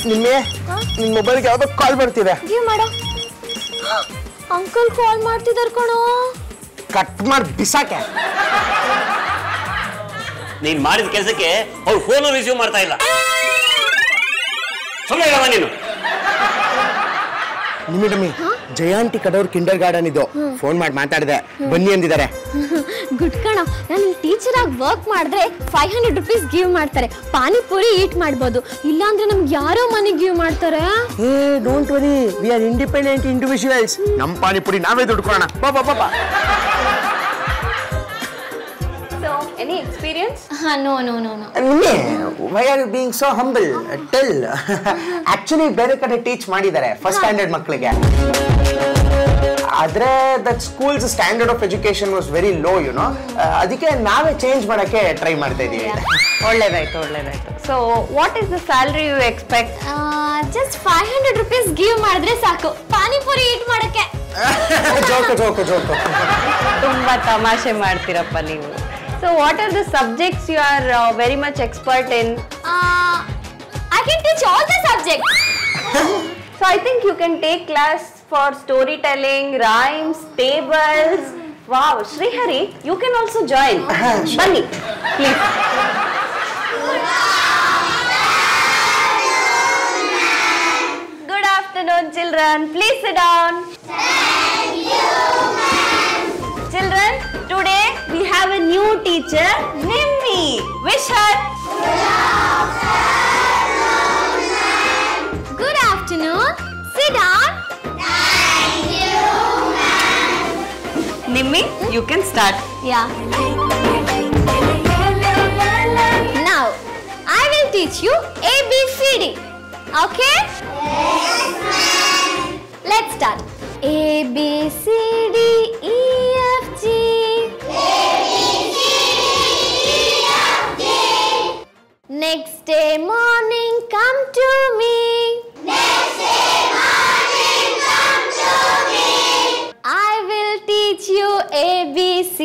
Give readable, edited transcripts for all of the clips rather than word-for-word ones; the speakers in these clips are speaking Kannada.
ನಿನ್ನೆ ನಿನ್ ಮೊಬೈಲ್ಗೆ ಯಾವ್ದೋ ಕಾಲ್ ಬರ್ತಿದೆ. ಮಾಡ ಅಂಕಲ್ ಕಾಲ್ ಮಾಡ್ತಿದಾರ ಕಣೋ. ಕಟ್ ಮಾಡಿ ಬಿಸಾಕೆ. ನೀನ್ ಮಾಡಿದ ಕೆಲಸಕ್ಕೆ ಅವ್ರು ಫೋನ್ ರಿಸೀವ್ ಮಾಡ್ತಾ ಇಲ್ಲ. ಸುಮ್ಮನೆ ಇರವ ನೀನು. ನಿಮ್ಮಿ ಜಯಾಂಟಿ ಕಡವ್ರ ಕಿಂಡರ್ ಗಾರ್ಡನ್ ಇದು. ಫೋನ್ ಮಾಡಿ ಮಾತಾಡಿದೆ, ಬನ್ನಿ ಅಂದಿದ್ದಾರೆ. ಗುಡ್ ಕಣ. ನಾನು ಇಲ್ಲಿ ಟೀಚರ್ ಆಗಿ ವರ್ಕ್ ಮಾಡಿದ್ರೆ 500 ರೂಪೀಸ್ ಗಿವ್ ಮಾಡ್ತಾರೆ. ಪಾನಿಪುರಿ ಈಟ್ ಮಾಡ್ಬೋದು. ಇಲ್ಲ ಅಂದ್ರೆ ನಮ್ಗೆ ಯಾರೋ ಮನಿ ಗಿವ್ ಮಾಡ್ತಾರೆ. ಏ don't worry, we are independent individuals. ನಮ್ಮ ಪಾನಿಪುರಿ ನಾವೇ ದುಡ್ಡು ಕೊಡೋಣ. ಬಾ. So, any experience? No. ನಿನ್ನೆ why are you being so humble? Tell. Actually ಬೇರೆ ಕಡೆ ಟೀಚ್ ಮಾಡಿದ್ದಾರೆ ಫಸ್ಟ್ ಸ್ಟ್ಯಾಂಡರ್ಡ್ ಮಕ್ಕಳಿಗೆ. ಆದ್ರೆ that schools standard of education was very low, you know. ಅದಕ್ಕೆ ನಾವೇ ಚೇಂಜ್ ಮಾಡಕ್ಕೆ ಟ್ರೈ ಮಾಡ್ತಾ ಇದೀವಿ. ಒಳ್ಳೇದಾಯ್ತು. So, what is the salary you expect? Just 500 rupees give ಮಾಡಿದ್ರೆ ಸಾಕು ಪಾನಿಪುರಿ ಈಟ್ ಮಾಡಕ್ಕೆ. ಜೋಕು. ತುಂಬಾ ತಮಾಷೆ ಮಾಡ್ತೀರಪ್ಪ ನೀವು. So, what are the subjects you are very much expert in? I can teach all the subjects. So, I think you can take class for storytelling, rhymes, tables. Wow, Srihari, you can also join. Bunny, please. Good afternoon, children. Please sit down. Thank you, ma'am. Children, today we have a new teacher, Nimmi. Wish her. Good afternoon. Sit down. Thank you, ma'am. Nimmi, you can start. Yeah. Now, I will teach you ABCD. Okay? Yes, ma'am. Let's start. A, B, C, D, E, F, G. Next day morning, come to me. I will teach you ABC.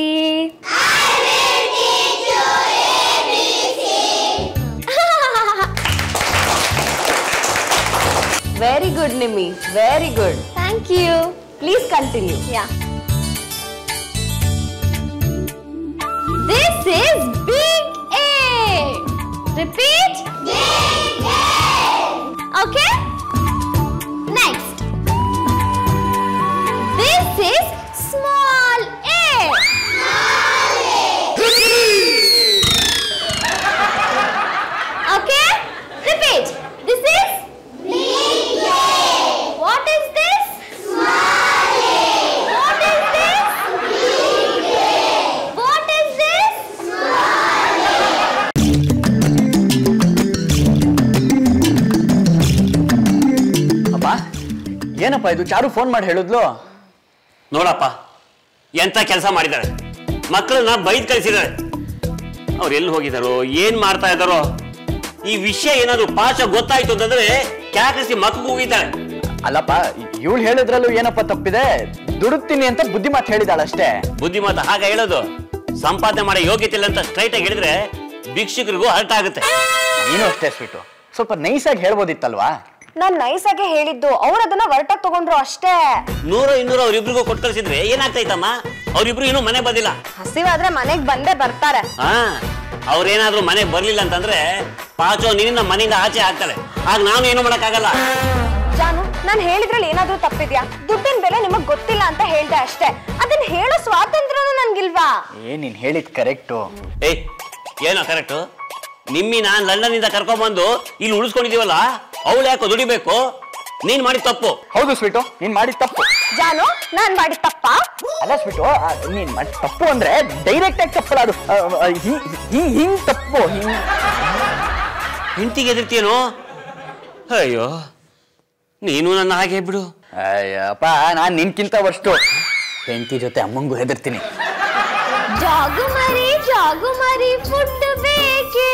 Very good, Nimmi. Very good. Thank you. Please continue. Yeah. This is big A. Repeat. Big A. Okay? Next. This is small a. Okay? Repeat. This is big A. What is this? Small a. What is this? Big A. What is this? Small a. ಅಪ್ಪ, ಏನಪ್ಪ ಇದು? ಚಾರು ಫೋನ್ ಮಾಡಿ ಹೇಳಿದ್ಲು. ನೋಡಪ್ಪ, ಎಂತ ಕೆಲಸ ಮಾಡಿದ್ದಾರೆ. ಮಕ್ಕಳನ್ನ ಬೈದ್ ಕಳಿಸಿದ್ದಾರೆ. ಅವ್ರು ಎಲ್ಲಿ ಹೋಗಿದಾರೋ, ಏನ್ ಮಾಡ್ತಾ ಇದ್ದಾರೋ. ಈ ವಿಷಯ ಏನಾದ್ರು ಪಾಶ ಗೊತ್ತಾಯ್ತು ಅಂತಂದ್ರೆ ಕ್ಯಾಕರಿಸಿ ಮಕ್ಕಳು ಹೋಗಿದ್ದಾಳೆ. ಅಲ್ಲಪ್ಪ, ಇವಳು ಹೇಳಿದ್ರಲ್ಲೂ ಏನಪ್ಪ ತಪ್ಪಿದೆ? ದುಡುಕ್ತೀನಿ ಅಂತ ಬುದ್ಧಿ ಮಾತು ಹೇಳಿದಾಳಷ್ಟೇ. ಬುದ್ಧಿ ಮಾತು ಹಾಗೆ ಹೇಳೋದು. ಸಂಪಾದನೆ ಮಾಡೋ ಯೋಗ್ಯತೆ ಇಲ್ಲ ಅಂತ ಸ್ಟ್ರೈಟ್ ಆಗಿ ಹೇಳಿದ್ರೆ ಭಿಕ್ಷುಕರಿಗೂ ಹರ್ಟ್ ಆಗುತ್ತೆ. ನೀನು ಅಷ್ಟೇ ಸ್ವೀಟು, ಸ್ವಲ್ಪ ನೈಸಾಗಿ ಹೇಳ್ಬೋದಿತ್ತಲ್ವಾ? ನಾನ್ ನೈಸ್ ಆಗಿ ಹೇಳಿದ್ದು, ಅವ್ರು ಅದನ್ನ ವರ್ಟಾಗಿ ತಗೊಂಡ್ರು ಅಷ್ಟೇ. 100-200 ಅವ್ರಿಬ್ರಿಗೂ ಕೊಟ್ಟು ಕಳಿಸಿದ್ರೆ ಏನಾಗ್ತೈತಮ್ಮ? ಅವ್ರಿಬ್ರು ಇನ್ನೂ ಮನೆ ಬಂದಿಲ್ಲ. ಹಸಿವಾದ್ರೆ ಮನೆಗ್ ಬಂದೇ ಬರ್ತಾರೆ. ಅವ್ರೇನಾದ್ರೂ ಮನೆಗೆ ಬರ್ಲಿಲ್ಲ ಅಂತಂದ್ರೆ ಪಾಚೋ ನಿನ್ನ ಮನೆಯಿಂದ ಆಚೆ ಹಾಕ್ತಾರೆ. ಆಗ ನಾನು ಏನು ಮಾಡಕ್ಕಾಗಲ್ಲ. ಜಾನು, ನಾನ್ ಹೇಳಿದ್ರಲ್ಲಿ ಏನಾದ್ರೂ ತಪ್ಪಿದ್ಯಾ? ದುಡ್ಡಿನ ಬೆಲೆ ನಿಮಗ್ ಗೊತ್ತಿಲ್ಲ ಅಂತ ಹೇಳ್ದೆ ಅಷ್ಟೇ. ಅದನ್ನ ಹೇಳೋ ಸ್ವಾತಂತ್ರ್ಯನೂ ನನ್ಗಿಲ್ವಾ? ನೀನ್ ಹೇಳಿದ್ ಕರೆಕ್ಟು. ಏಯ್, ಏನೋ ಕರೆಕ್ಟು? ನಿಮ್ಮಿ ನಾನ್ ಲಂಡನ್ ಇಂದ ಕರ್ಕೊಂಡ್ಬಂದು ಇಲ್ಲಿ ಉಳಿಸ್ಕೊಂಡಿದೀವಲ್ಲ, ಅವಳು ಯಾಕೋ ದುಡಿಬೇಕು? ನೀನ್ ಮಾಡಿದ ತಪ್ಪು. ಹೌದು ಸ್ವೀಟು, ನೀನ್ ಮಾಡಿದ ತಪ್ಪು. ಜಾನು, ನಾನ್ ಮಾಡಿದ ತಪ್ಪ? ಅಲ್ಲ ಸ್ವೀಟು, ನೀನ್ ಮಾಡಿದ ತಪ್ಪು ಅಂದ್ರೆ ಡೈರೆಕ್ಟ್ ಆಗಿ ತಪ್ಪಲ್ಲ, ಅದು ಹಿಂಗ್ ತಪ್ಪು. ಹೆಂಡತಿಗೆ ಎದುರ್ತೀಯೇನೋ? ಅಯ್ಯೋ, ನೀನು ನನ್ನ ಹಾಗೆ ಬಿಡು. ಅಯ್ಯಪ್ಪ, ನಾನ್ ನಿನ್ಕಿಂತ ವರ್ಷು ಹೆಂಡತಿ ಜೊತೆ ಅಮ್ಮಂಗೂ ಹೆದರ್ತೀನಿ. ಜಾಗು ಮರಿ ಫುಡ್ ಬೇಕೆ.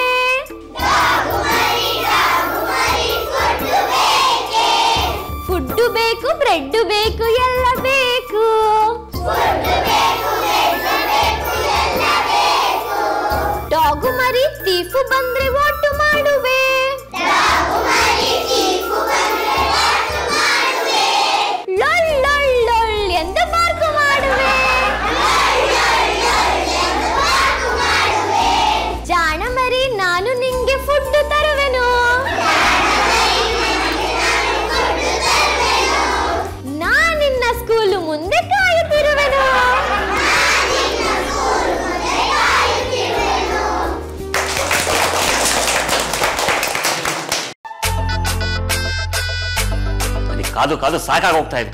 ಫುಡ್ ಬೇಕು, ಬ್ರೆಡ್ ಬೇಕು, ಎಲ್ಲ ಬೇಕು. ಡಾಗು ಮರಿ ತೀಫು ಚೀಫು ಬಂದ್ರೆ ಒಟ್ಟು ಮಾಡುವೆ ಲೊಳ್ ಲೊಳ್ ಲೊಳ್ ಎಂದು ಮಾರ್ಕು ಮಾಡುವೆ ಜಾಣ ಮರಿ ನಾನು ನಿಂಗೆ ಫುಡ್ ತರುವೆನು ನಾನಿನ್ನ ಸ್ಕೂಲು ಮುಂದೆ ಕಾಯುತ್ತಿರುವೆನು ಕಾದು ಕಾದು ಸಾಕಾಗೋಗ್ತಾ ಇದೆ.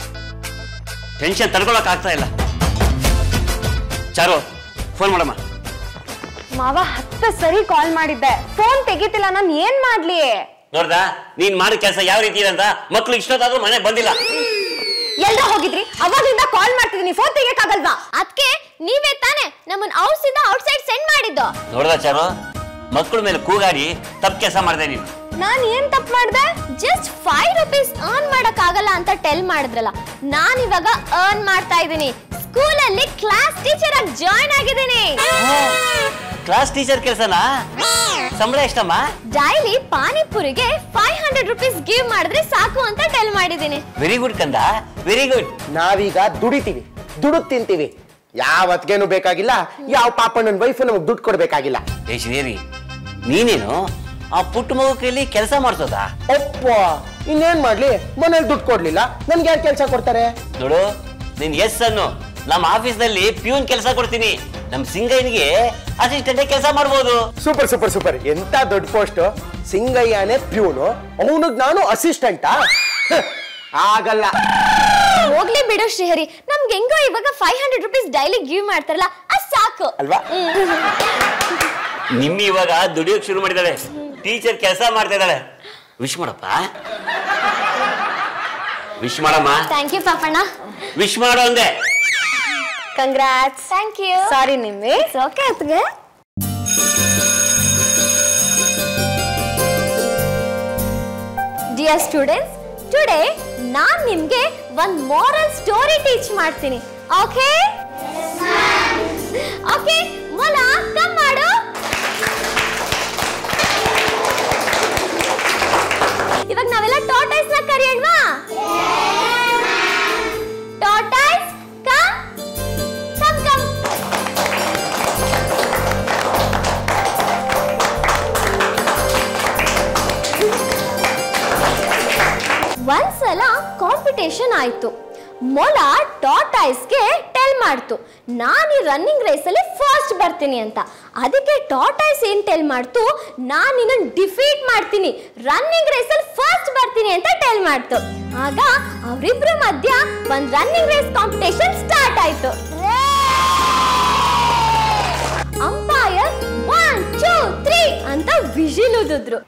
ಟೆನ್ಷನ್ ತಡ್ಕೊಳಕ್ ಆಗ್ತಾ ಇಲ್ಲ. ಚಾರು ಫೋನ್ ಮಾಡಮ್ಮ. ಮಾವ 10 ಸರಿ ಕಾಲ್ ಮಾಡಿದ್ದೆ, ಫೋನ್ ತೆಗಿತಿಲ್ಲ. ನಾನು ಏನ್ ಮಾಡ್ಲಿ? ನೋಡ್ದಾ ನೀನ್ ಮಾಡಿದ ಕೆಲಸ ಯಾವ ರೀತಿ ಇದೆ ಅಂತ. ಮಕ್ಳು ಇಷ್ಟೊತ್ತಾದ್ರೂ ಮನೆಗೆ ಬಂದಿಲ್ಲ. ಎಲ್ಲ ಹೋಗಿದ್ರಿ? ಅವಾಗಿಂದ ಕಾಲ್ ಮಾಡ್ತಿದೀನಿ, ಫೋನ್ ತೆಗಿಯಕ್ಕಾಗಲ್ವಾ? ಅದಕ್ಕೆ ನೀವೇ ತಾನೇ ನಮ್ಮನ್ನ ಹೌಸ್ ಇಂದ ಔಟ್ಸೈಡ್ ಸೆಂಡ್ ಮಾಡಿದ್ದು. ನೋಡ್ದಾ ಚಾರು, ಮಕ್ಕಳ ಮೇಲೆ ಕೂಗಾಡಿ ತಪ್ಪು ಕೆಲಸ ಮಾಡಿದೆ ನೀನು. ನಾನ್ ಏನ್ ತಪ್ಪು ಮಾಡ್ದೆ? ಜಸ್ಟ್ 5 ರೂಪೀಸ್ ಅರ್ನ್ ಮಾಡಕ್ ಆಗಲ್ಲ ಅಂತ ಟೆಲ್ ಮಾಡಿದ್ರಲ್ಲ, ನಾನ್ ಇವಾಗ ಅರ್ನ್ ಮಾಡ್ತಾ ಇದ್ದೀನಿ. ಸ್ಕೂಲಲ್ಲಿ ಕ್ಲಾಸ್ ಟೀಚರ್ ಆಗಿ ಜಾಯ್ನ್ ಆಗಿದ್ದೀನಿ. ಕ್ಲಾಸ್ ಟೀಚರ್ ಕೆಲಸನಾ? ಸಂಬಳ ಎಷ್ಟಮ್ಮ? ಡೈಲಿ ಪಾನಿಪುರಿಗೆ 500 ರೂಪೀಸ್ ಗಿವ್ ಮಾಡಿದ್ರೆ ಸಾಕು ಅಂತ ಟೆಲ್ ಮಾಡಿದ್ದೀನಿ. ವೆರಿ ಗುಡ್ ಕಂದ, ವೆರಿ ಗುಡ್. ನಾವೀಗ ದುಡಿತೀವಿ, ದುಡುದ್ ತಿಂತೀವಿ. ಯಾವತ್ಗೇನು ಬೇಕಾಗಿಲ್ಲ, ಯಾವ ಪಾಪಣ್ಣನ ವೈಫ್ ನಮಗ್ ದುಡ್ಡು ಕೊಡ್ಬೇಕಾಗಿಲ್ಲ. ಏ ಶ್ರೀದೇವಿ, ನೀನೇನು ಆ ಪುಟ್ಟ ಮಗು ಕೈಲಿ ಕೆಲಸ ಮಾಡ್ಸೋದಾ? ಅಪ್ಪ ಇನ್ನೇನ್ ಮಾಡ್ಲಿ, ಮನೇಲಿ ದುಡ್ಡು ಕೊಡ್ಲಿಲ್ಲ, ನನ್ಗೆ ಯಾರು ಕೆಲಸ ಕೊಡ್ತಾರೆ? ನೋಡು, ನೀನ್ ಎಸ್ ಅನ್ನು. ನಮ್ಮ ಆಫೀಸ್ ನಲ್ಲಿ ಪ್ಯೂನ್ ಕೆಲಸ ಕೊಡ್ತೀನಿ. ನಮ್ ಸಿಂಗಯ್ಯನಿಗೆ ಅಸಿಸ್ಟೆಂಟ್ ಕೆಲಸ ಮಾಡ್ಬೋದು. Super super super. ಎಂತ ದೊಡ್ಡ ಪೋಸ್ಟ್. ಸಿಂಗಯ್ಯನೇ ಪ್ಯೂನು, ಅವನಿಗೆ ನಾನು ಅಸಿಸ್ಟೆಂಟಾ? ಆಗಲ್ಲ. ಹೋಗ್ಲಿ ಬಿಡು ಶ್ರೀಹರಿ, ನಮ್ಗೆ ಹೆಂಗೋ ಇವಾಗ 500 ರೂಪೀಸ್ ಡೈಲಿ ಗಿವ್ ಮಾಡ್ತಾರಲ್ಲ, ಅದ್ ಸಾಕು ಅಲ್ವಾ? ನಿಮ್ಮಿ ಇವಾಗ ದುಡಿಯೋಕ್ ಶುರು ಮಾಡಿದಾಳೆ, ಟೀಚರ್ ಕೆಲಸ ಮಾಡ್ತಾ ಇದ್ದಾಳೆ. ವಿಶ್ ಮಾಡಪ್ಪ, ವಿಶ್ ಮಾಡಮ್ಮ. Thank you Papanna. ವಿಶ್ ಮಾಡೋ ಅಂದೆ. Congrats. Thank you. Sorry Nimmi. Okay ಅತ್ಗೆ. ಡಿಯರ್ ಸ್ಟೂಡೆಂಟ್ಸ್, ಟುಡೇ ನಾನ್ ನಿಮ್ಗೆ ಒಂದು ಮಾರಲ್ ಸ್ಟೋರಿ ಟೀಚ್ ಮಾಡ್ತೀನಿ. ಓಕೆ ಓಕೆ, ಮೊಲ ಕಮ್ ಮಾಡು. ಇವಾಗ ನಾವೆಲ್ಲ ಟಾರ್ಟಾಯ್ಸ್ ನ ಕರೆಯೋಣವಾ? Tortoise come come come. ಒಂದ್ಸಲ ಕಾಂಪಿಟೇಷನ್ ಆಯ್ತು. ಮೊಲ ಟಾರ್ಟಾಯ್ಸ್ಗೆ ಟೆಲ್ ಮಾಡ್ತು, ನಾನು ಈ ರನ್ನಿಂಗ್ ರೇಸಲ್ಲಿ ಫಸ್ಟ್ ಬರ್ತೀನಿ ಅಂತ. ಅದಕ್ಕೆ ಟಾರ್ಟಾಯ್ಸ್ ಏನ್ ಟೆಲ್ ಮಾಡ್ತು, ನಾನು ನಿನ್ನನ್ನು ಡಿಫೀಟ್ ಮಾಡ್ತೀನಿ, ರನ್ನಿಂಗ್ ರೇಸಲ್ಲಿ ಫಸ್ಟ್ ಬರ್ತೀನಿ ಅಂತ ಟೆಲ್ ಮಾಡ್ತು. ಆಗ ಅವರಿಬ್ರ ಮಧ್ಯ ಒಂದು ರನ್ನಿಂಗ್ ರೇಸ್ ಕಾಂಪಿಟೇಷನ್ ಸ್ಟಾರ್ಟ್ ಆಯ್ತು. ಅಂಪೈರ್ 1 2 3 ಅಂತ ವಿಜಿಲ್ ಊದಿದ್ರು.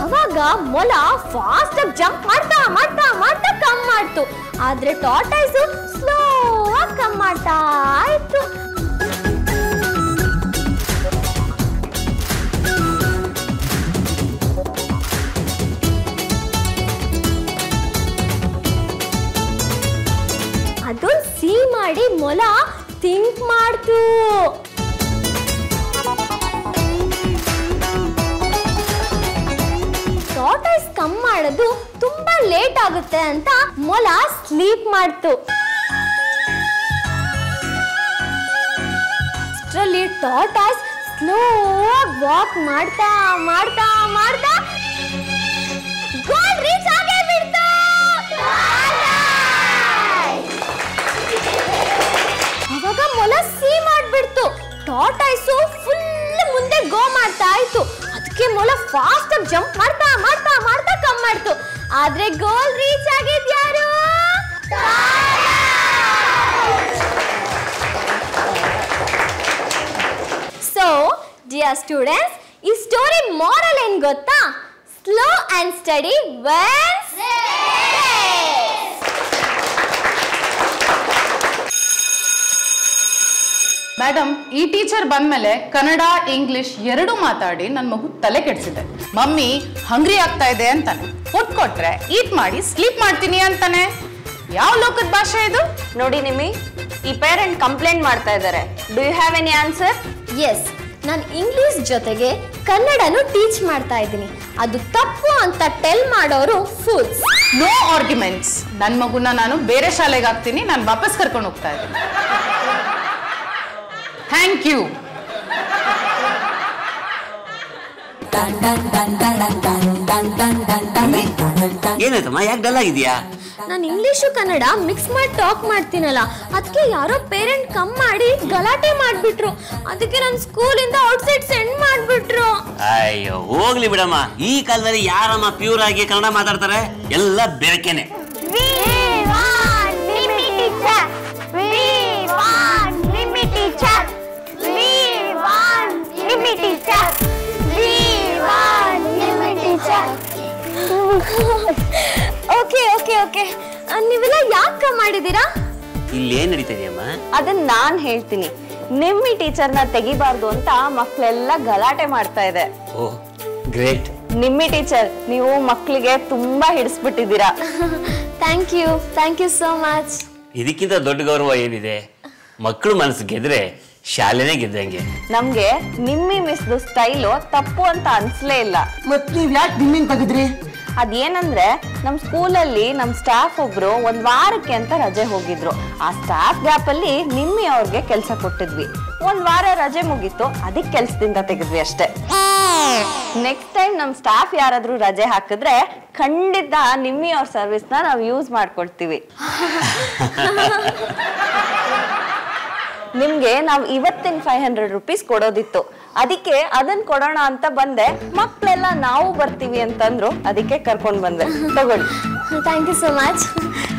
ಅವಾಗ ಮೊಲ ಫಾಸ್ಟ್ ಆಗಿ ಜಂಪ್ ಮಾಡ್ತಾ ಮಾಡ್ತಾ ಮಾಡ್ತಾ ಕಮ್ ಮಾಡ್ತು. ಆದ್ರೆ ಟಾರ್ಟಾಯ್ಸ್ ಸ್ಲೋ ಆಗಿ ಕಮ್ ಮಾಡ್ತಾ ಇತ್ತು. ಅದು ಸಿ ಮಾಡಿ ಮೊಲ ಥಿಂಕ್ ಮಾಡ್ತು. ಟಾರ್ಟಾಯ್ಸ್ ಕಮ್ ಮಾಡೋದು ತುಂಬಾ ಲೇಟ್ ಆಗುತ್ತೆ ಅಂತ ಮೊಲ ಸ್ಲೀಪ್ ಮಾಡ್ತು. ಅಷ್ಟರಲ್ಲಿ ಟಾರ್ಟಾಯ್ಸ್ ಸ್ಲೋ ವಾಕ್ ಮಾಡ್ತಾ ಮಾಡ್ತಾ ಮಾಡ್ತಾ ಗೋಲ್ ರೀಚ್ ಆಗೇ ಬಿಡ್ತು. ಅವಾಗ ಮೊಲ ಸಿ ಮಾಡ್ಬಿಡ್ತು. ಟಾರ್ಟಾಯ್ಸ್ ಫುಲ್ ಮುಂದೆ ಗೋ ಮಾಡ್ತಾ ಇತ್ತು. ಅದಕ್ಕೆ ಮೊಲ ಫಾಸ್ಟ್ ಆಗಿ ಜಂಪ್ ಮಾಡ್ತಾ ಮಾಡ್ತಾ ಮಾಡ್ತಾ ಕಮ್ ಮಾಡ್ತು. ಆದ್ರೆ ಗೋಲ್ ರೀಚ್ ಆಗಿದ್ ಯಾರು? ಸೊ ಡಿಯರ್ ಸ್ಟೂಡೆಂಟ್ಸ್, ಈ ಸ್ಟೋರಿ ಮಾರಲ್ ಏನ್ ಗೊತ್ತಾ? Slow and steady wins. Madam, ಈ ಟೀಚರ್ ಬಂದ್ಮೇಲೆ ಕನ್ನಡ ಇಂಗ್ಲಿಷ್ ಎರಡೂ ಮಾತಾಡಿ ನನ್ನ ಮಗು ತಲೆ ಕೆಡಿಸಿದೆ. ಮಮ್ಮಿ ಹಂಗ್ರಿ ಆಗ್ತಾ ಇದೆ ಅಂತಾನೆ, ಫುಡ್ ಕೊಟ್ರೆ ಈಟ್ ಮಾಡಿ ಸ್ಲೀಪ್ ಮಾಡ್ತೀನಿ ಅಂತಾನೆ. ಯಾವ ಲೋಕದ ಭಾಷೆ ಇದು? ನೋಡಿ ನಿಮ್ಮಿ, ಈ ಪೇರೆಂಟ್ ಕಂಪ್ಲೇಂಟ್ ಮಾಡ್ತಾ ಇದ್ದಾರೆ. Do you have any answer? Yes, ನಾನು ಇಂಗ್ಲಿಷ್ ಜೊತೆಗೆ ಕನ್ನಡನು ಟೀಚ್ ಮಾಡ್ತಾ ಇದ್ದೀನಿ. ಅದು ತಪ್ಪು ಅಂತ ಟೆಲ್ ಮಾಡೋರು ಫೂಲ್ಸ್. No arguments. ನನ್ನ ಮಗುನ ನಾನು ಬೇರೆ ಶಾಲೆಗೆ ಹಾಕ್ತೀನಿ, ನಾನು ವಾಪಸ್ ಕರ್ಕೊಂಡು ಹೋಗ್ತಾ ಇದ್ದೀನಿ. Thank you. ಏನಾಯ್ತಮ್ಮ, ಯಾಕೆ ಡಲ್ ಆಗಿದ್ಯಾ? ನಾನು ಇಂಗ್ಲಿಷು ಕನ್ನಡ ಮಿಕ್ಸ್ ಮಾಡಿ ಟಾಕ್ ಮಾಡ್ತೀನಲ್ಲ, ಅದಕ್ಕೆ ಯಾರೋ ಪೇರೆಂಟ್ ಕಮ್ ಮಾಡಿ ಗಲಾಟೆ ಮಾಡ್ಬಿಟ್ರು. ಅದಕ್ಕೆ ನನ್ನ ಸ್ಕೂಲಿಂದ ಔಟ್ಸೈಡ್ ಸೆಂಡ್ ಮಾಡ್ಬಿಟ್ರು. ಅಯ್ಯೋ ಹೋಗ್ಲಿ ಬಿಡಮ್ಮ, ಈ ಕಾಲದಲ್ಲಿ ಯಾರಮ್ಮ ಪ್ಯೂರ್ ಆಗಿ ಕನ್ನಡ ಮಾತಾಡ್ತಾರೆ? ಎಲ್ಲ ಬೆರಕೆನೆ. ಓಕೆ ಓಕೆ ಓಕೆ, ನೀವೆಲ್ಲ ಯಾಕೆ ಮಾಡಿದೀರಾ? ಇಲ್ಲಿ ಏನ್ ನಡೀತಾ ಇದೆಯಮ್ಮ? ಅದನ್ನ ನಾನ್ ಹೇಳ್ತೀನಿ. ನಿಮ್ಮಿ ಟೀಚರ್ನ ತೆಗಿಬಾರ್ದು ಅಂತ ಮಕ್ಳೆಲ್ಲ ಗಲಾಟೆ ಮಾಡ್ತಾ ಇದೆ. ಓಹ್ ಗ್ರೇಟ್. ನಿಮ್ಮಿ ಟೀಚರ್, ನೀವು ಮಕ್ಳಿಗೆ ತುಂಬಾ ಹಿಡಿಸ್ಬಿಟ್ಟಿದ್ದೀರಾ. Thank you so much. ಇದಕ್ಕಿಂತ ದೊಡ್ಡ ಗೌರವ ಏನಿದೆ? ಮಕ್ಕಳು ಮನಸ್ಸು ಗೆದ್ರೆ ಶಾಲೆನೇ ಗೆದ್ದಂಗೆ. ನಮ್ಗೆ ನಿಮ್ಮಿ ಮಿಸ್ದು ಸ್ಟೈಲು ತಪ್ಪು ಅಂತ ಅನ್ಸ್ಲೇ ಇಲ್ಲ. ಮತ್ ನೀವ್ ಯಾಕೆ ನಿಮ್ಮಿಂಗ್ ತೆಗೆದ್ರಿ? ಅದೇನಂದ್ರೆ ನಮ್ ಸ್ಕೂಲಲ್ಲಿ ನಮ್ ಸ್ಟಾಫ್ ಒಬ್ರು ಒಂದ್ ವಾರಕ್ಕೆ ಅಂತ ರಜೆ ಹೋಗಿದ್ರು. ಆ ಸ್ಟಾಫ್ ಗ್ಯಾಪ್ ಅಲ್ಲಿ ನಿಮ್ಮಿ ಅವ್ರಿಗೆ ಕೆಲ್ಸ ಕೊಟ್ಟಿದ್ವಿ. ಒಂದ್ ವಾರ ರಜೆ ಮುಗೀತು, ಅದಕ್ಕೆ ಕೆಲ್ಸದಿಂದ ತೆಗೆದ್ವಿ ಅಷ್ಟೇ. ನೆಕ್ಸ್ಟ್ ಟೈಮ್ ನಮ್ ಸ್ಟಾಫ್ ಯಾರಾದ್ರೂ ರಜೆ ಹಾಕಿದ್ರೆ ಖಂಡಿತ ನಿಮ್ಮಿ ಅವ್ರ ಸರ್ವಿಸ್ನ ನಾವು ಯೂಸ್ ಮಾಡ್ಕೊಡ್ತೀವಿ. ನಿಮ್ಗೆ ನಾವು ಇವತ್ತಿನ 500 ರೂಪೀಸ್ ಕೊಡೋದಿತ್ತು, ಅದಕ್ಕೆ ಅದನ್ನ ಕೊಡೋಣ ಅಂತ ಬಂದೆ. ಮಕ್ಕಳೆಲ್ಲ ನಾವು ಬರ್ತೀವಿ ಅಂತಂದ್ರು, ಅದಕ್ಕೆ ಕರ್ಕೊಂಡ್ ಬಂದೆ. ತಗೊಳ್ಳಿ. Thank you so much.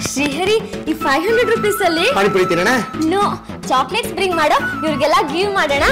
Shrihari, ಈ 500 ರೂಪೀಸ್ ಅಲ್ಲಿ ಪಾನಿಪುರಿ ತಿನ್ನೋಣ? ನೋ, ಚಾಕ್ಲೇಟ್ಸ್ ಬ್ರಿಂಗ್ ಮಾಡೋ, ಇವ್ರಿಗೆಲ್ಲ ಗಿವ್ ಮಾಡೋಣ.